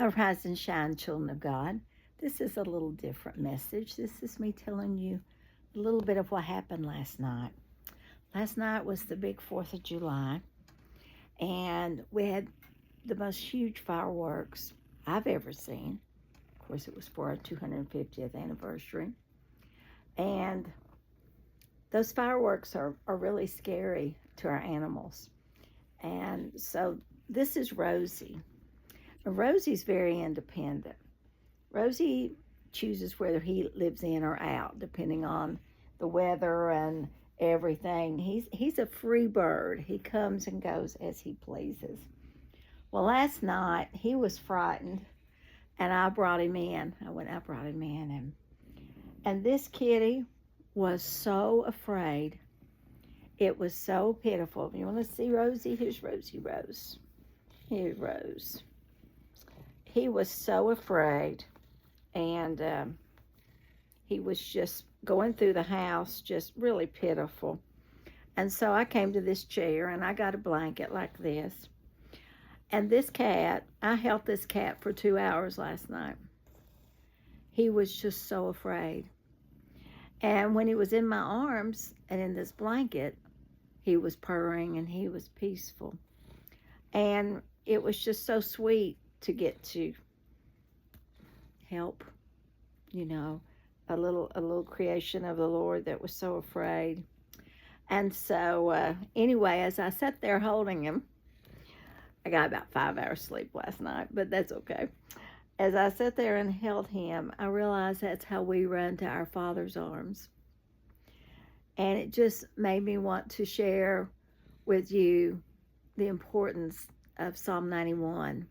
Arise and shine, children of God. This is a little different message. This is me telling you a little bit of what happened last night. Last night was the big 4th of July, and we had the most huge fireworks I've ever seen. Of course, it was for our 250th anniversary. And those fireworks are really scary to our animals. And so this is Rosie. Rosie's very independent. Rosie chooses whether he lives in or out, depending on the weather and everything. He's a free bird. He comes and goes as he pleases. Well, last night he was frightened, and I brought him in. I brought him in, and this kitty was so afraid. It was so pitiful. You want to see Rosie? Here's Rosie Rose. Here's Rose. He was so afraid, and he was just going through the house, just really pitiful. And so I came to this chair, and I got a blanket like this. And this cat, I held this cat for 2 hours last night. He was just so afraid. And when he was in my arms and in this blanket, he was purring and he was peaceful. And it was just so sweet to get to help, a little creation of the Lord that was so afraid. And so anyway, as I sat there holding him, I got about 5 hours sleep last night, but that's okay. As I sat there and held him, I realized that's how we run to our Father's arms. And it just made me want to share with you the importance of Psalm 91.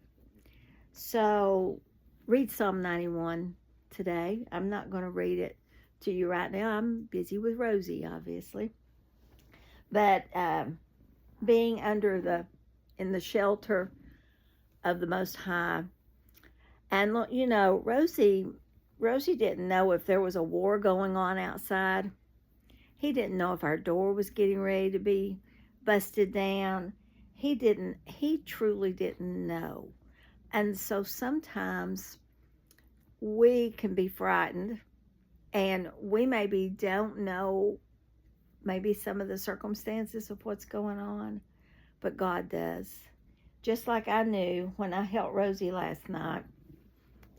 So read Psalm 91 today. I'm not going to read it to you right now. I'm busy with Rosie, obviously. But being in the shelter of the Most High. And, Rosie didn't know if there was a war going on outside. He didn't know if our door was getting ready to be busted down. He truly didn't know. And so sometimes we can be frightened, and we maybe don't know maybe some of the circumstances of what's going on, but God does. Just like I knew when I held Rosie last night,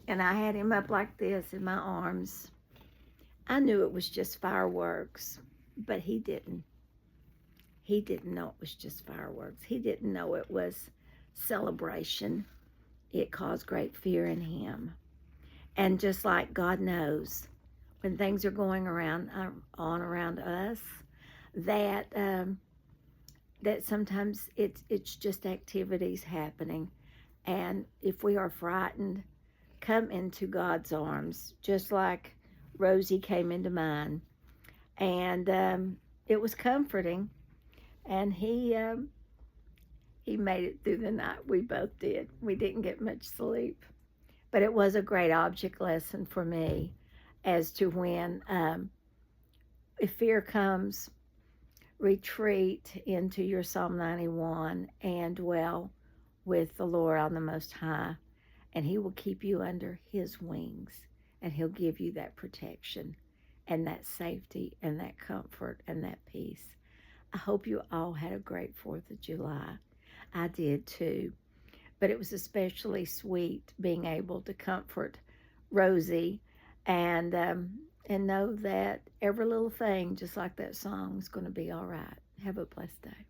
and I had him up like this in my arms, I knew it was just fireworks, but he didn't. He didn't know it was just fireworks. He didn't know it was celebration. It caused great fear in him. And just like God knows, when things are going on around us, that sometimes it's just activities happening. And if we are frightened, come into God's arms, just like Rosie came into mine. And it was comforting. And he made it through the night. We both did. We didn't get much sleep. But it was a great object lesson for me as to when, if fear comes, retreat into your Psalm 91 and dwell with the Lord on the Most High. And he will keep you under his wings. And he'll give you that protection and that safety and that comfort and that peace. I hope you all had a great 4th of July. I did too. But it was especially sweet being able to comfort Rosie and know that every little thing, just like that song, is going to be all right. Have a blessed day.